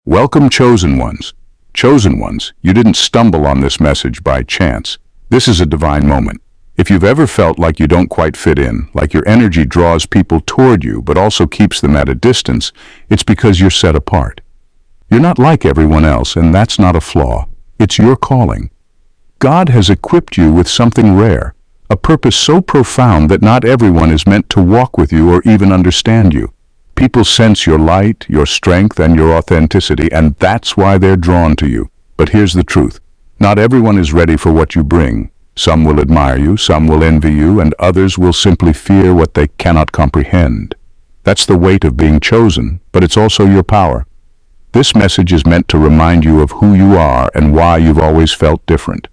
Welcome, chosen ones. Chosen ones, you didn't stumble on this message by chance. This is a divine moment. If you've ever felt like you don't quite fit in, like your energy draws people toward you but also keeps them at a distance, it's because you're set apart. You're not like everyone else, and that's not a flaw. It's your calling. God has equipped you with something rare, a purpose so profound that not everyone is meant to walk with you or even understand you. People sense your light, your strength, and your authenticity, and that's why they're drawn to you. But here's the truth. Not everyone is ready for what you bring. Some will admire you, some will envy you, and others will simply fear what they cannot comprehend. That's the weight of being chosen, but it's also your power. This message is meant to remind you of who you are and why you've always felt different.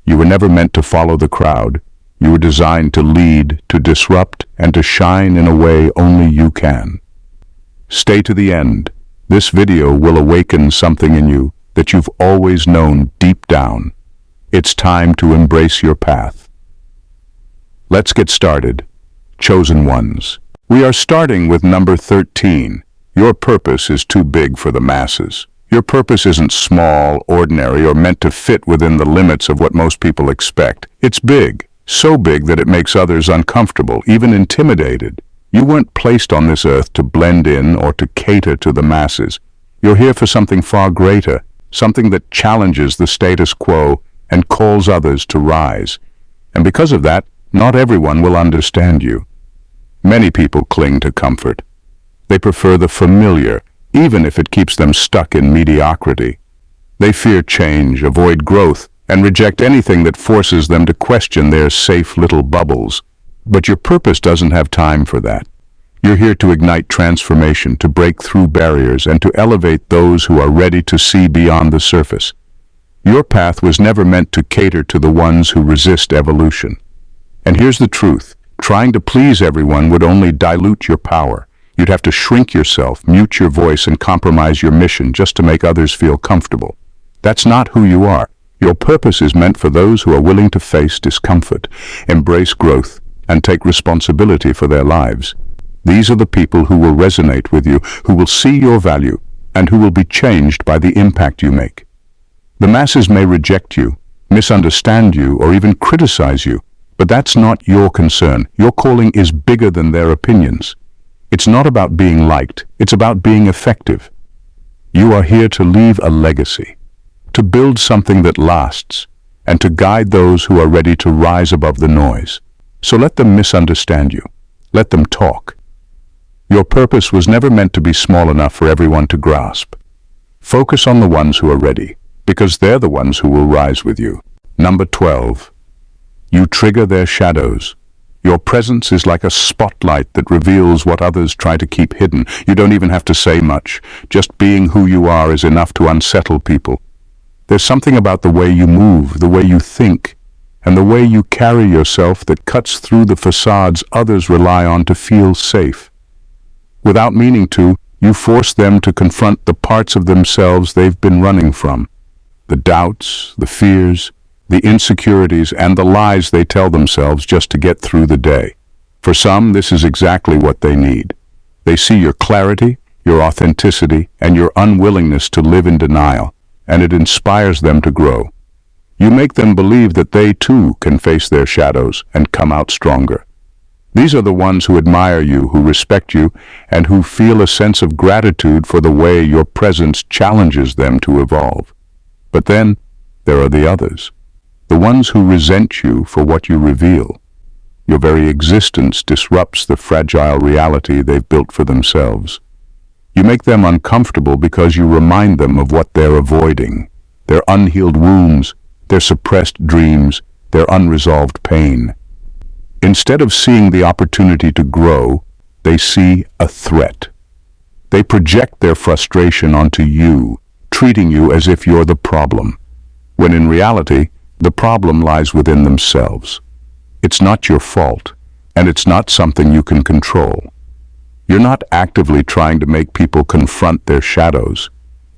You were never meant to follow the crowd. You were designed to lead, to disrupt, and to shine in a way only you can. Stay to the end. This video will awaken something in you that you've always known deep down. It's time to embrace your path. Let's get started. Chosen ones. We are starting with number 13. Your purpose is too big for the masses. Your purpose isn't small, ordinary, or meant to fit within the limits of what most people expect. It's big, so big that it makes others uncomfortable, even intimidated. You weren't placed on this earth to blend in or to cater to the masses. You're here for something far greater, something that challenges the status quo and calls others to rise. And because of that, not everyone will understand you. Many people cling to comfort. They prefer the familiar, even if it keeps them stuck in mediocrity. They fear change, avoid growth, and reject anything that forces them to question their safe little bubbles. But your purpose doesn't have time for that. You're here to ignite transformation, to break through barriers, and to elevate those who are ready to see beyond the surface. Your path was never meant to cater to the ones who resist evolution. And here's the truth. Trying to please everyone would only dilute your power. You'd have to shrink yourself, mute your voice, and compromise your mission just to make others feel comfortable. That's not who you are. Your purpose is meant for those who are willing to face discomfort, embrace growth, and take responsibility for their lives. These are the people who will resonate with you, who will see your value, and who will be changed by the impact you make. The masses may reject you, misunderstand you, or even criticize you, but that's not your concern. Your calling is bigger than their opinions. It's not about being liked, it's about being effective. You are here to leave a legacy, to build something that lasts, and to guide those who are ready to rise above the noise. So let them misunderstand you. Let them talk. Your purpose was never meant to be small enough for everyone to grasp. Focus on the ones who are ready, because they're the ones who will rise with you. Number 12. You trigger their shadows. Your presence is like a spotlight that reveals what others try to keep hidden. You don't even have to say much. Just being who you are is enough to unsettle people. There's something about the way you move, the way you think, and the way you carry yourself that cuts through the facades others rely on to feel safe. Without meaning to, you force them to confront the parts of themselves they've been running from. The doubts, the fears, the insecurities, and the lies they tell themselves just to get through the day. For some, this is exactly what they need. They see your clarity, your authenticity, and your unwillingness to live in denial, and it inspires them to grow. You make them believe that they too can face their shadows and come out stronger. These are the ones who admire you, who respect you, and who feel a sense of gratitude for the way your presence challenges them to evolve. But then, there are the others. The ones who resent you for what you reveal. Your very existence disrupts the fragile reality they've built for themselves. You make them uncomfortable because you remind them of what they're avoiding, their unhealed wounds, their suppressed dreams, their unresolved pain. Instead of seeing the opportunity to grow, they see a threat. They project their frustration onto you, treating you as if you're the problem, when in reality, the problem lies within themselves. It's not your fault, and it's not something you can control. You're not actively trying to make people confront their shadows.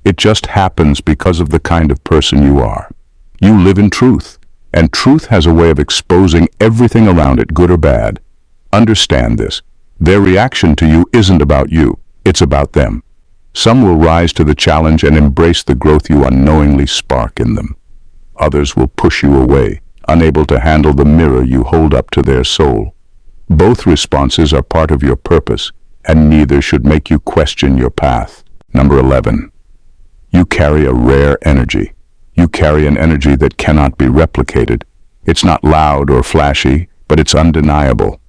It just happens because of the kind of person you are. You live in truth, and truth has a way of exposing everything around it, good or bad. Understand this. Their reaction to you isn't about you, it's about them. Some will rise to the challenge and embrace the growth you unknowingly spark in them. Others will push you away, unable to handle the mirror you hold up to their soul. Both responses are part of your purpose, and neither should make you question your path. Number 11. You carry a rare energy. You carry an energy that cannot be replicated. It's not loud or flashy, but it's undeniable.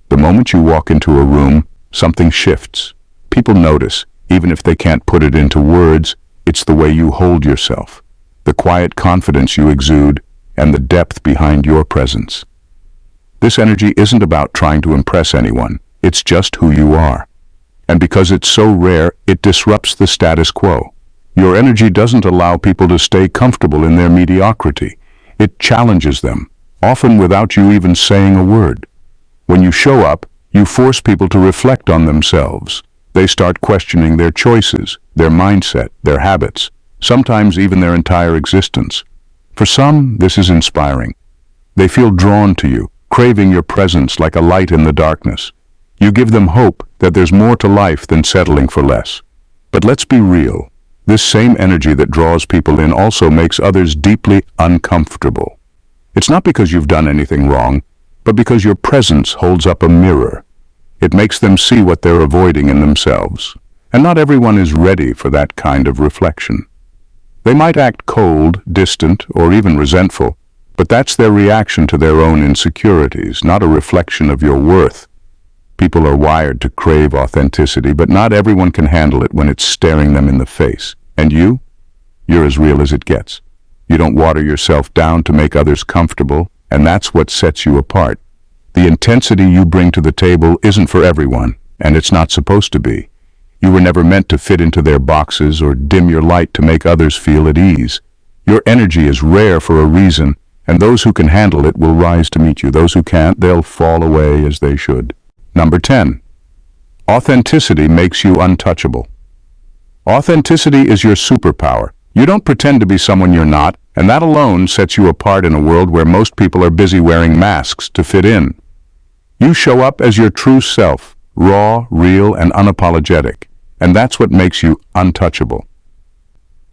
The moment you walk into a room, something shifts. People notice, even if they can't put it into words. It's the way you hold yourself, the quiet confidence you exude, and the depth behind your presence. This energy isn't about trying to impress anyone. It's just who you are. And because it's so rare, it disrupts the status quo. Your energy doesn't allow people to stay comfortable in their mediocrity. It challenges them, often without you even saying a word. When you show up, you force people to reflect on themselves. They start questioning their choices, their mindset, their habits, sometimes even their entire existence. For some, this is inspiring. They feel drawn to you, craving your presence like a light in the darkness. You give them hope that there's more to life than settling for less. But let's be real. This same energy that draws people in also makes others deeply uncomfortable. It's not because you've done anything wrong, but because your presence holds up a mirror. It makes them see what they're avoiding in themselves. And not everyone is ready for that kind of reflection. They might act cold, distant, or even resentful, but that's their reaction to their own insecurities, not a reflection of your worth. People are wired to crave authenticity, but not everyone can handle it when it's staring them in the face. And you're as real as it gets. You don't water yourself down to make others comfortable, and that's what sets you apart. The intensity you bring to the table isn't for everyone, and it's not supposed to be. You were never meant to fit into their boxes or dim your light to make others feel at ease. Your energy is rare for a reason, and those who can handle it will rise to meet you. Those who can't, they'll fall away as they should. Number 10. Authenticity makes you untouchable. Authenticity is your superpower. You don't pretend to be someone you're not, and that alone sets you apart in a world where most people are busy wearing masks to fit in. You show up as your true self, raw, real, and unapologetic, and that's what makes you untouchable.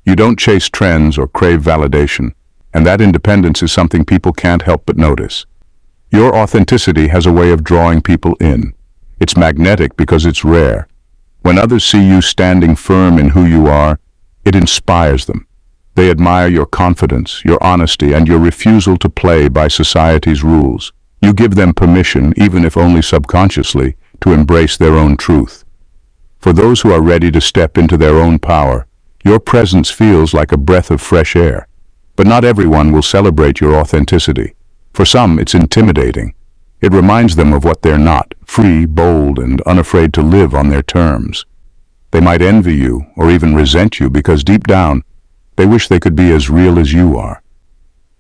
You don't chase trends or crave validation, and that independence is something people can't help but notice. Your authenticity has a way of drawing people in. It's magnetic because it's rare. When others see you standing firm in who you are, it inspires them. They admire your confidence, your honesty, and your refusal to play by society's rules. You give them permission, even if only subconsciously, to embrace their own truth. For those who are ready to step into their own power, your presence feels like a breath of fresh air. But not everyone will celebrate your authenticity. For some, it's intimidating. It reminds them of what they're not, free, bold, and unafraid to live on their terms. They might envy you or even resent you because deep down, they wish they could be as real as you are.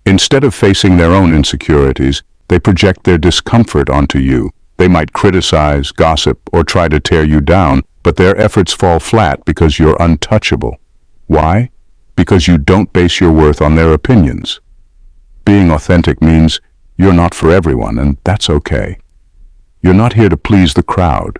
Instead of facing their own insecurities, they project their discomfort onto you. They might criticize, gossip, or try to tear you down, but their efforts fall flat because you're untouchable. Why? Because you don't base your worth on their opinions. Being authentic means you're not for everyone, and that's okay. You're not here to please the crowd.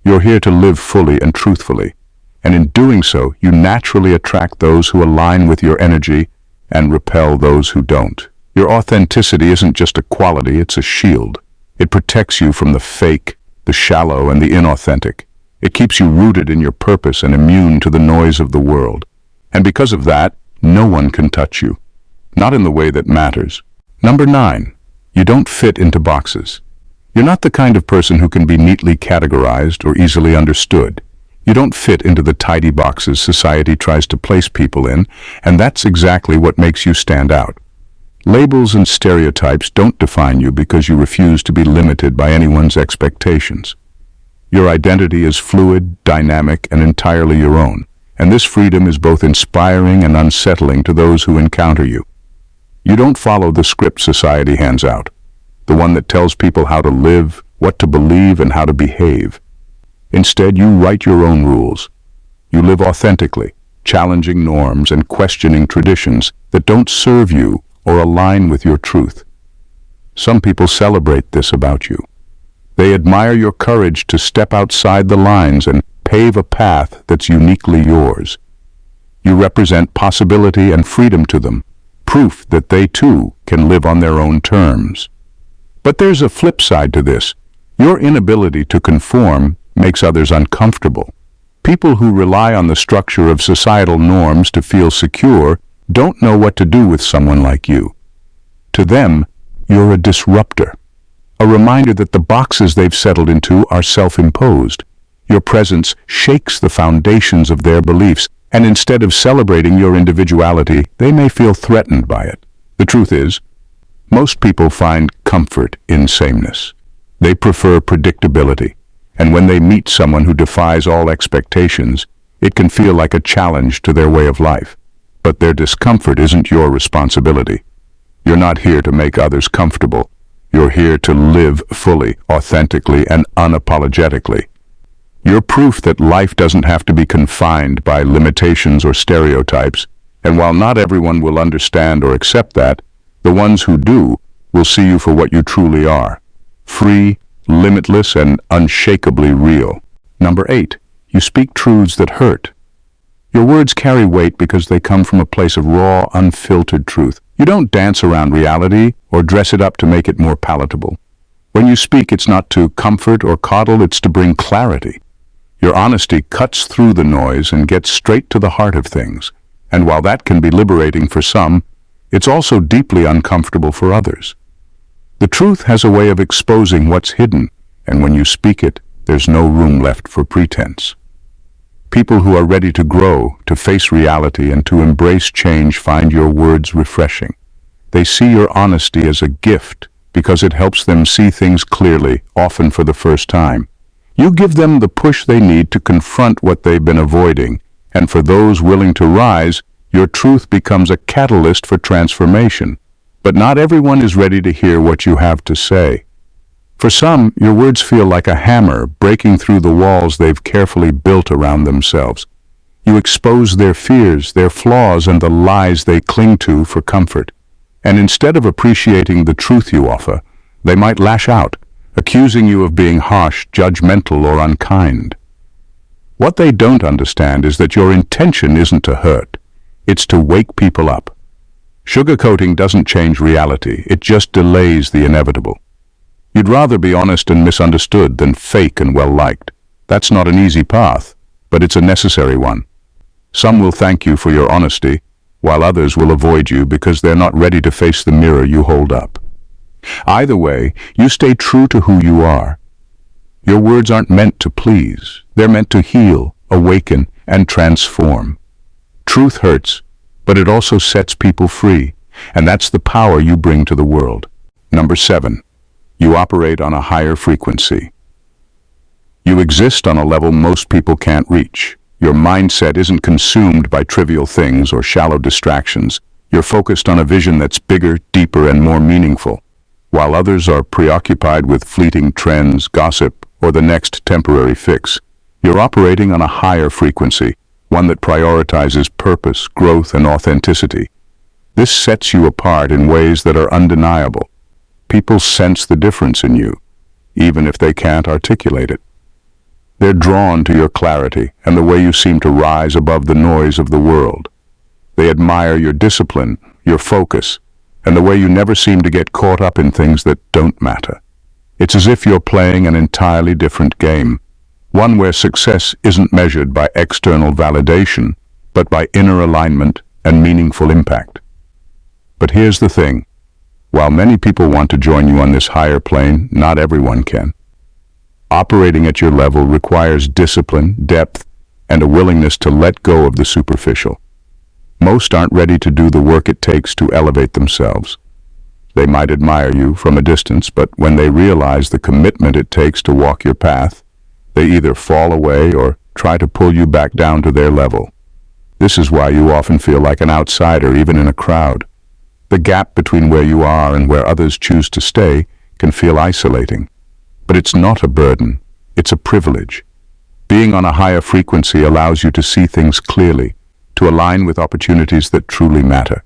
You're here to live fully and truthfully, and in doing so, you naturally attract those who align with your energy and repel those who don't. Your authenticity isn't just a quality, it's a shield. It protects you from the fake, the shallow, and the inauthentic. It keeps you rooted in your purpose and immune to the noise of the world. And because of that, no one can touch you. Not in the way that matters. Number 9. You don't fit into boxes. You're not the kind of person who can be neatly categorized or easily understood. You don't fit into the tidy boxes society tries to place people in, and that's exactly what makes you stand out. Labels and stereotypes don't define you because you refuse to be limited by anyone's expectations. Your identity is fluid, dynamic, and entirely your own, and this freedom is both inspiring and unsettling to those who encounter you. You don't follow the script society hands out, the one that tells people how to live, what to believe, and how to behave. Instead, you write your own rules. You live authentically, challenging norms and questioning traditions that don't serve you or align with your truth. Some people celebrate this about you. They admire your courage to step outside the lines and pave a path that's uniquely yours. You represent possibility and freedom to them, proof that they too can live on their own terms. But there's a flip side to this. Your inability to conform makes others uncomfortable. People who rely on the structure of societal norms to feel secure don't know what to do with someone like you. To them, you're a disruptor, a reminder that the boxes they've settled into are self-imposed. Your presence shakes the foundations of their beliefs, and instead of celebrating your individuality, they may feel threatened by it. The truth is, most people find comfort in sameness. They prefer predictability, and when they meet someone who defies all expectations, it can feel like a challenge to their way of life. But their discomfort isn't your responsibility. You're not here to make others comfortable. You're here to live fully, authentically, and unapologetically. You're proof that life doesn't have to be confined by limitations or stereotypes, and while not everyone will understand or accept that, the ones who do will see you for what you truly are: free, limitless, and unshakably real. Number 8, you speak truths that hurt. Your words carry weight because they come from a place of raw, unfiltered truth. You don't dance around reality or dress it up to make it more palatable. When you speak, it's not to comfort or coddle, it's to bring clarity. Your honesty cuts through the noise and gets straight to the heart of things. And while that can be liberating for some, it's also deeply uncomfortable for others. The truth has a way of exposing what's hidden, and when you speak it, there's no room left for pretense. People who are ready to grow, to face reality, and to embrace change find your words refreshing. They see your honesty as a gift because it helps them see things clearly, often for the first time. You give them the push they need to confront what they've been avoiding, and for those willing to rise, your truth becomes a catalyst for transformation. But not everyone is ready to hear what you have to say. For some, your words feel like a hammer breaking through the walls they've carefully built around themselves. You expose their fears, their flaws, and the lies they cling to for comfort. And instead of appreciating the truth you offer, they might lash out, accusing you of being harsh, judgmental, or unkind. What they don't understand is that your intention isn't to hurt. It's to wake people up. Sugarcoating doesn't change reality, it just delays the inevitable. You'd rather be honest and misunderstood than fake and well-liked. That's not an easy path, but it's a necessary one. Some will thank you for your honesty, while others will avoid you because they're not ready to face the mirror you hold up. Either way, you stay true to who you are. Your words aren't meant to please. They're meant to heal, awaken, and transform. Truth hurts, but it also sets people free, and that's the power you bring to the world. Number 7. You operate on a higher frequency. You exist on a level most people can't reach. Your mindset isn't consumed by trivial things or shallow distractions. You're focused on a vision that's bigger, deeper, and more meaningful. While others are preoccupied with fleeting trends, gossip, or the next temporary fix, you're operating on a higher frequency, one that prioritizes purpose, growth, and authenticity. This sets you apart in ways that are undeniable. People sense the difference in you, even if they can't articulate it. They're drawn to your clarity and the way you seem to rise above the noise of the world. They admire your discipline, your focus, and the way you never seem to get caught up in things that don't matter. It's as if you're playing an entirely different game, one where success isn't measured by external validation, but by inner alignment and meaningful impact. But here's the thing. While many people want to join you on this higher plane, not everyone can. Operating at your level requires discipline, depth, and a willingness to let go of the superficial. Most aren't ready to do the work it takes to elevate themselves. They might admire you from a distance, but when they realize the commitment it takes to walk your path, they either fall away or try to pull you back down to their level. This is why you often feel like an outsider, even in a crowd. The gap between where you are and where others choose to stay can feel isolating. But it's not a burden, it's a privilege. Being on a higher frequency allows you to see things clearly, to align with opportunities that truly matter,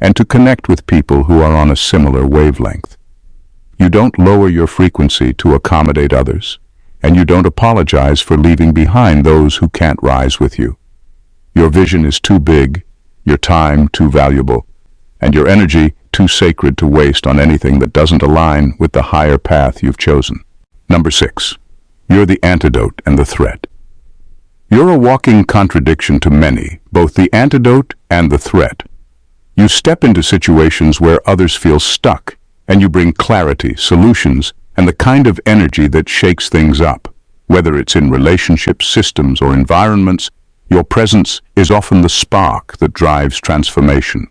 and to connect with people who are on a similar wavelength. You don't lower your frequency to accommodate others. and you don't apologize for leaving behind those who can't rise with you. Your vision is too big, your time too valuable, and your energy too sacred to waste on anything that doesn't align with the higher path you've chosen. Number 6. You're the antidote and the threat. You're a walking contradiction to many, both the antidote and the threat. You step into situations where others feel stuck, and you bring clarity, solutions, and the kind of energy that shakes things up. Whether it's in relationships, systems, or environments, your presence is often the spark that drives transformation.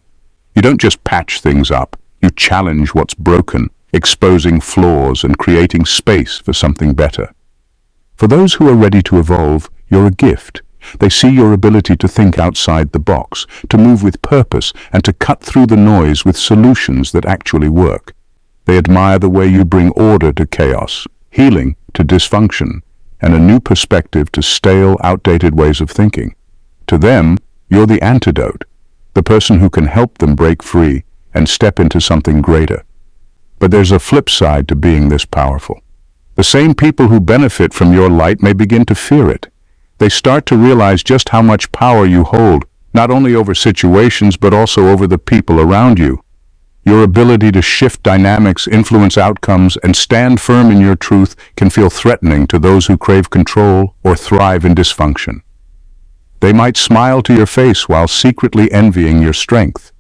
You don't just patch things up, you challenge what's broken, exposing flaws and creating space for something better. For those who are ready to evolve, you're a gift. They see your ability to think outside the box, to move with purpose, and to cut through the noise with solutions that actually work. They admire the way you bring order to chaos, healing to dysfunction, and a new perspective to stale, outdated ways of thinking. To them, you're the antidote, the person who can help them break free and step into something greater. But there's a flip side to being this powerful. The same people who benefit from your light may begin to fear it. They start to realize just how much power you hold, not only over situations but also over the people around you. Your ability to shift dynamics, influence outcomes, and stand firm in your truth can feel threatening to those who crave control or thrive in dysfunction. They might smile to your face while secretly envying your strength.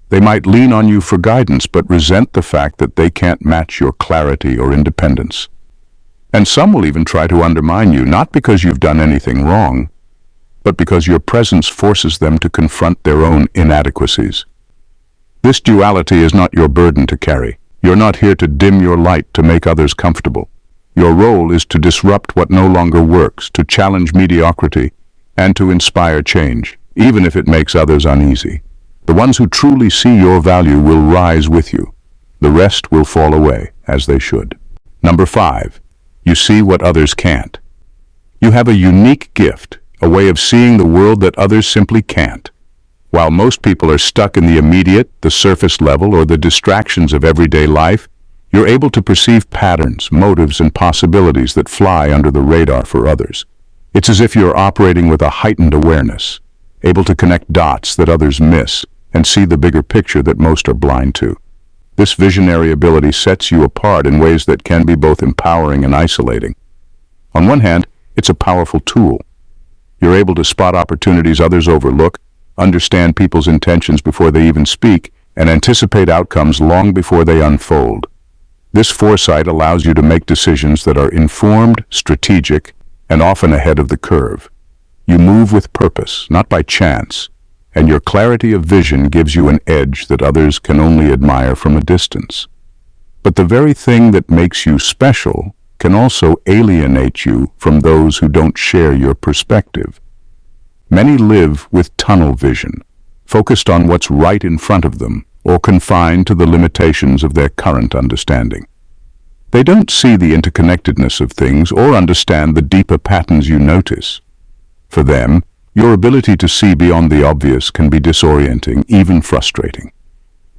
They might lean on you for guidance but resent the fact that they can't match your clarity or independence. And some will even try to undermine you, not because you've done anything wrong, but because your presence forces them to confront their own inadequacies. This duality is not your burden to carry. You're not here to dim your light to make others comfortable. Your role is to disrupt what no longer works, to challenge mediocrity, and to inspire change, even if it makes others uneasy. The ones who truly see your value will rise with you. The rest will fall away, as they should. Number 5. You see what others can't. You have a unique gift, a way of seeing the world that others simply can't. While most people are stuck in the immediate, the surface level, or the distractions of everyday life, you're able to perceive patterns, motives, and possibilities that fly under the radar for others. It's as if you're operating with a heightened awareness, able to connect dots that others miss, and see the bigger picture that most are blind to. This visionary ability sets you apart in ways that can be both empowering and isolating. On one hand, it's a powerful tool. You're able to spot opportunities others overlook, understand people's intentions before they even speak, and anticipate outcomes long before they unfold. This foresight allows you to make decisions that are informed, strategic, and often ahead of the curve. You move with purpose, not by chance, and your clarity of vision gives you an edge that others can only admire from a distance. But the very thing that makes you special can also alienate you from those who don't share your perspective. Many live with tunnel vision, focused on what's right in front of them, or confined to the limitations of their current understanding. They don't see the interconnectedness of things or understand the deeper patterns you notice. For them, your ability to see beyond the obvious can be disorienting, even frustrating.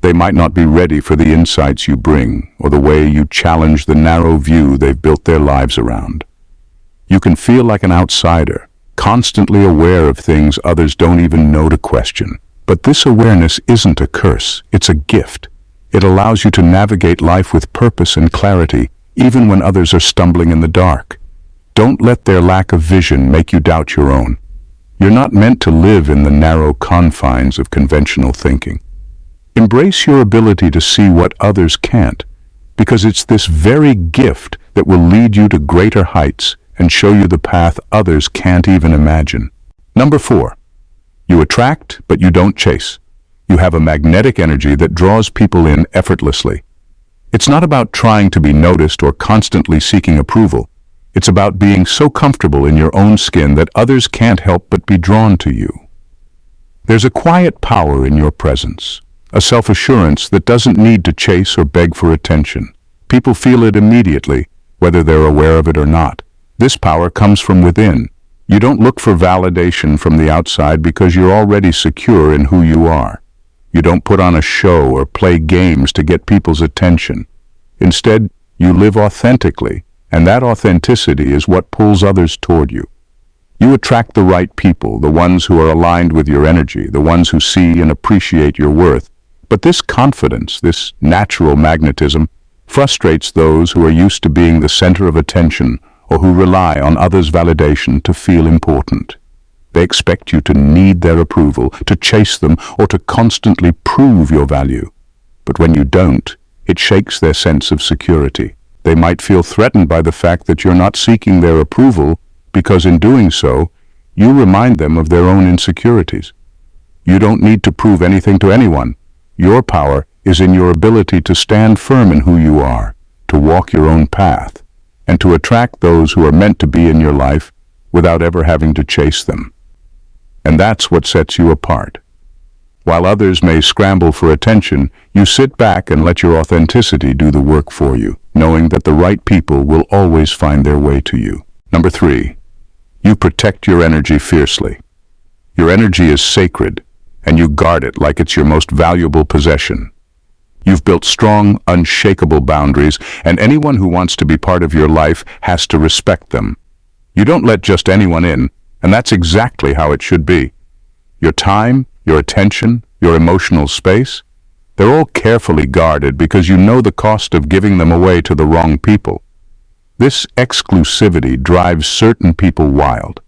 They might not be ready for the insights you bring, or the way you challenge the narrow view they've built their lives around. You can feel like an outsider, constantly aware of things others don't even know to question. But this awareness isn't a curse, it's a gift. It allows you to navigate life with purpose and clarity, even when others are stumbling in the dark. Don't let their lack of vision make you doubt your own. You're not meant to live in the narrow confines of conventional thinking. Embrace your ability to see what others can't, because it's this very gift that will lead you to greater heights and show you the path others can't even imagine. Number 4. You attract, but you don't chase. You have a magnetic energy that draws people in effortlessly. It's not about trying to be noticed or constantly seeking approval. It's about being so comfortable in your own skin that others can't help but be drawn to you. There's a quiet power in your presence, a self-assurance that doesn't need to chase or beg for attention. People feel it immediately, whether they're aware of it or not. This power comes from within. You don't look for validation from the outside because you're already secure in who you are. You don't put on a show or play games to get people's attention. Instead, you live authentically, And that authenticity is what pulls others toward you. You attract the right people, the ones who are aligned with your energy, the ones who see and appreciate your worth. But this confidence, this natural magnetism, frustrates those who are used to being the center of attention or who rely on others' validation to feel important. They expect you to need their approval, to chase them, or to constantly prove your value. But when you don't, it shakes their sense of security. They might feel threatened by the fact that you're not seeking their approval, because in doing so, you remind them of their own insecurities. You don't need to prove anything to anyone. Your power is in your ability to stand firm in who you are, to walk your own path, and to attract those who are meant to be in your life without ever having to chase them. And that's what sets you apart. While others may scramble for attention, you sit back and let your authenticity do the work for you, knowing that the right people will always find their way to you. Number 3, you protect your energy fiercely. Your energy is sacred, and you guard it like it's your most valuable possession. You've built strong, unshakable boundaries, and anyone who wants to be part of your life has to respect them. You don't let just anyone in, and that's exactly how it should be. Your time, your attention, your emotional space, they're all carefully guarded because you know the cost of giving them away to the wrong people. This exclusivity drives certain people wild.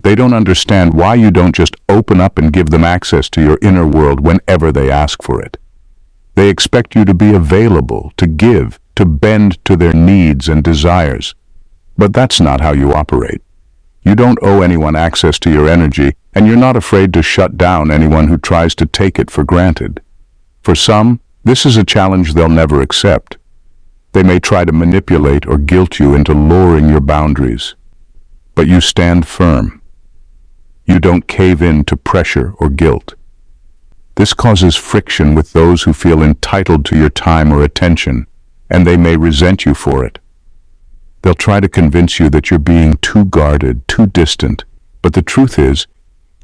They don't understand why you don't just open up and give them access to your inner world whenever they ask for it. They expect you to be available, to give, to bend to their needs and desires. But that's not how you operate. You don't owe anyone access to your energy, and you're not afraid to shut down anyone who tries to take it for granted. For some, this is a challenge they'll never accept. They may try to manipulate or guilt you into lowering your boundaries. But you stand firm. You don't cave in to pressure or guilt. This causes friction with those who feel entitled to your time or attention, and they may resent you for it. They'll try to convince you that you're being too guarded, too distant, but the truth is,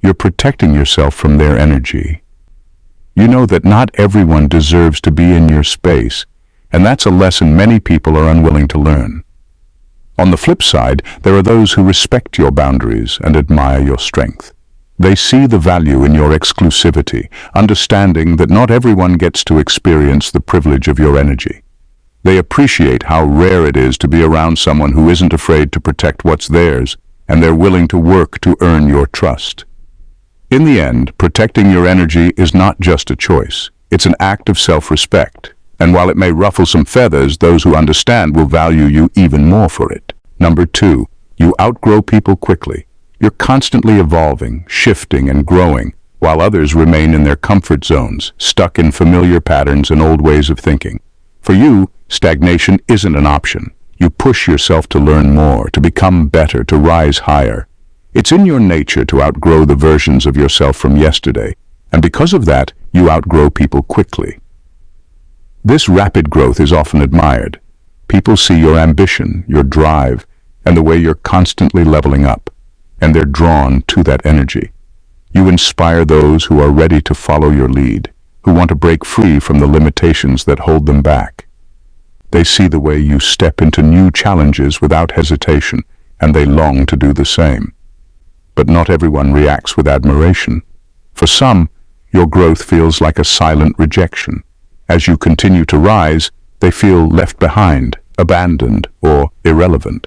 you're protecting yourself from their energy. You know that not everyone deserves to be in your space, and that's a lesson many people are unwilling to learn. On the flip side, there are those who respect your boundaries and admire your strength. They see the value in your exclusivity, understanding that not everyone gets to experience the privilege of your energy. They appreciate how rare it is to be around someone who isn't afraid to protect what's theirs, and they're willing to work to earn your trust. In the end, protecting your energy is not just a choice. It's an act of self-respect. And while it may ruffle some feathers, those who understand will value you even more for it. Number 2, you outgrow people quickly. You're constantly evolving, shifting, and growing, while others remain in their comfort zones, stuck in familiar patterns and old ways of thinking. For you, stagnation isn't an option. You push yourself to learn more, to become better, to rise higher. It's in your nature to outgrow the versions of yourself from yesterday, and because of that, you outgrow people quickly. This rapid growth is often admired. People see your ambition, your drive, and the way you're constantly leveling up, and they're drawn to that energy. You inspire those who are ready to follow your lead, who want to break free from the limitations that hold them back. They see the way you step into new challenges without hesitation, and they long to do the same. But not everyone reacts with admiration. For some, your growth feels like a silent rejection. As you continue to rise, they feel left behind, abandoned, or irrelevant.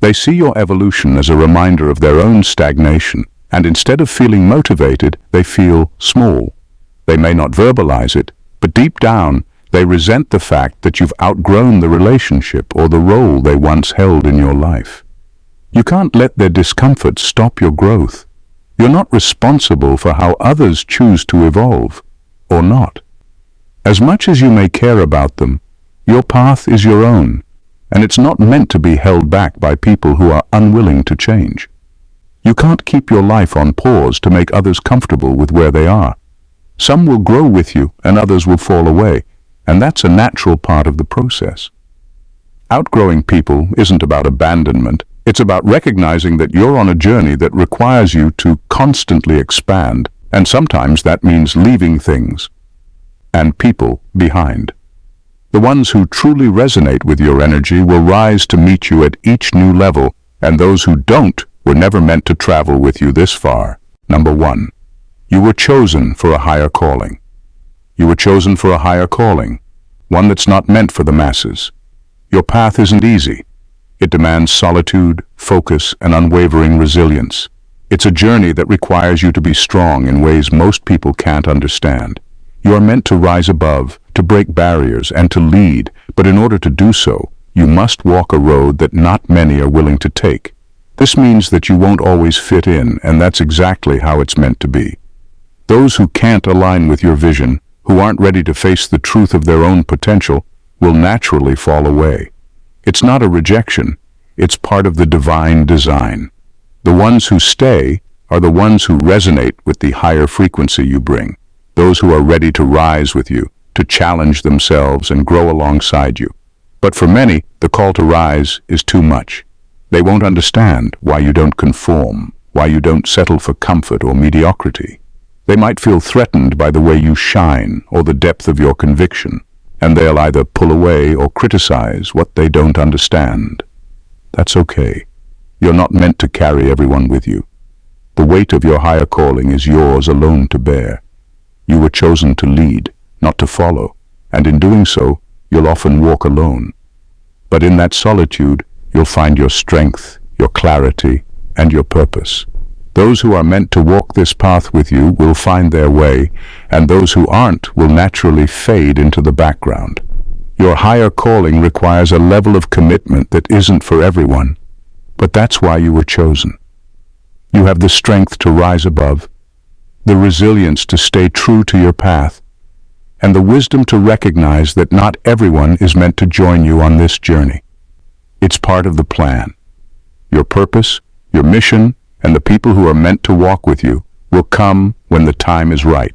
They see your evolution as a reminder of their own stagnation, and instead of feeling motivated, they feel small. They may not verbalize it, but deep down, they resent the fact that you've outgrown the relationship or the role they once held in your life. You can't let their discomfort stop your growth. You're not responsible for how others choose to evolve, or not. As much as you may care about them, your path is your own, and it's not meant to be held back by people who are unwilling to change. You can't keep your life on pause to make others comfortable with where they are. Some will grow with you and others will fall away, and that's a natural part of the process. Outgrowing people isn't about abandonment. It's about recognizing that you're on a journey that requires you to constantly expand, and sometimes that means leaving things and people behind. The ones who truly resonate with your energy will rise to meet you at each new level, and those who don't were never meant to travel with you this far. Number 1. You were chosen for a higher calling. You were chosen for a higher calling, one that's not meant for the masses. Your path isn't easy. It demands solitude, focus, and unwavering resilience. It's a journey that requires you to be strong in ways most people can't understand. You are meant to rise above, to break barriers, and to lead, but in order to do so, you must walk a road that not many are willing to take. This means that you won't always fit in, and that's exactly how it's meant to be. Those who can't align with your vision, who aren't ready to face the truth of their own potential, will naturally fall away. It's not a rejection, it's part of the divine design. The ones who stay are the ones who resonate with the higher frequency you bring, those who are ready to rise with you, to challenge themselves and grow alongside you. But for many, the call to rise is too much. They won't understand why you don't conform, why you don't settle for comfort or mediocrity. They might feel threatened by the way you shine or the depth of your conviction, and they'll either pull away or criticize what they don't understand. That's okay. You're not meant to carry everyone with you. The weight of your higher calling is yours alone to bear. You were chosen to lead, not to follow, and in doing so, you'll often walk alone. But in that solitude, you'll find your strength, your clarity, and your purpose. Those who are meant to walk this path with you will find their way, and those who aren't will naturally fade into the background. Your higher calling requires a level of commitment that isn't for everyone, but that's why you were chosen. You have the strength to rise above, the resilience to stay true to your path, and the wisdom to recognize that not everyone is meant to join you on this journey. It's part of the plan. Your purpose, your mission, and the people who are meant to walk with you will come when the time is right.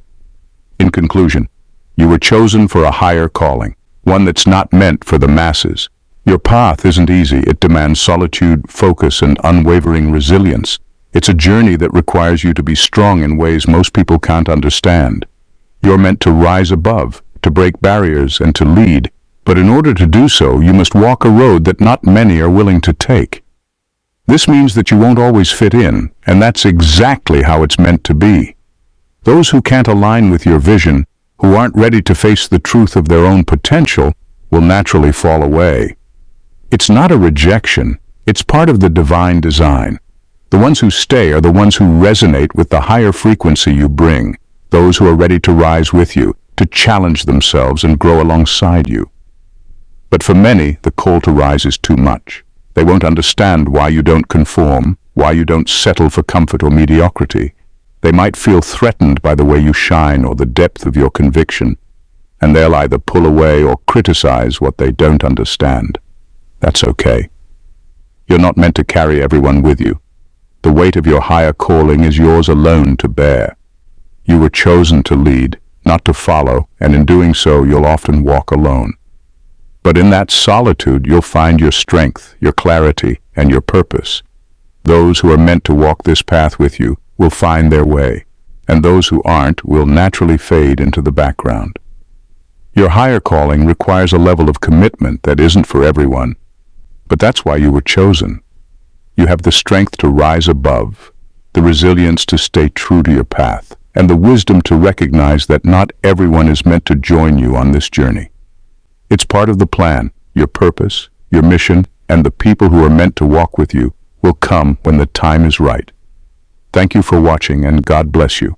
In conclusion, you were chosen for a higher calling, one that's not meant for the masses. Your path isn't easy. It demands solitude, focus, and unwavering resilience. It's a journey that requires you to be strong in ways most people can't understand. You're meant to rise above, to break barriers, and to lead, but in order to do so, you must walk a road that not many are willing to take. This means that you won't always fit in, and that's exactly how it's meant to be. Those who can't align with your vision, who aren't ready to face the truth of their own potential, will naturally fall away. It's not a rejection, it's part of the divine design. The ones who stay are the ones who resonate with the higher frequency you bring, those who are ready to rise with you, to challenge themselves and grow alongside you. But for many, the call to rise is too much. They won't understand why you don't conform, why you don't settle for comfort or mediocrity. They might feel threatened by the way you shine or the depth of your conviction, and they'll either pull away or criticize what they don't understand. That's okay. You're not meant to carry everyone with you. The weight of your higher calling is yours alone to bear. You were chosen to lead, not to follow, and in doing so, you'll often walk alone. But in that solitude, you'll find your strength, your clarity, and your purpose. Those who are meant to walk this path with you will find their way, and those who aren't will naturally fade into the background. Your higher calling requires a level of commitment that isn't for everyone, but that's why you were chosen. You have the strength to rise above, the resilience to stay true to your path, and the wisdom to recognize that not everyone is meant to join you on this journey. It's part of the plan. Your purpose, your mission, and the people who are meant to walk with you will come when the time is right. Thank you for watching, and God bless you.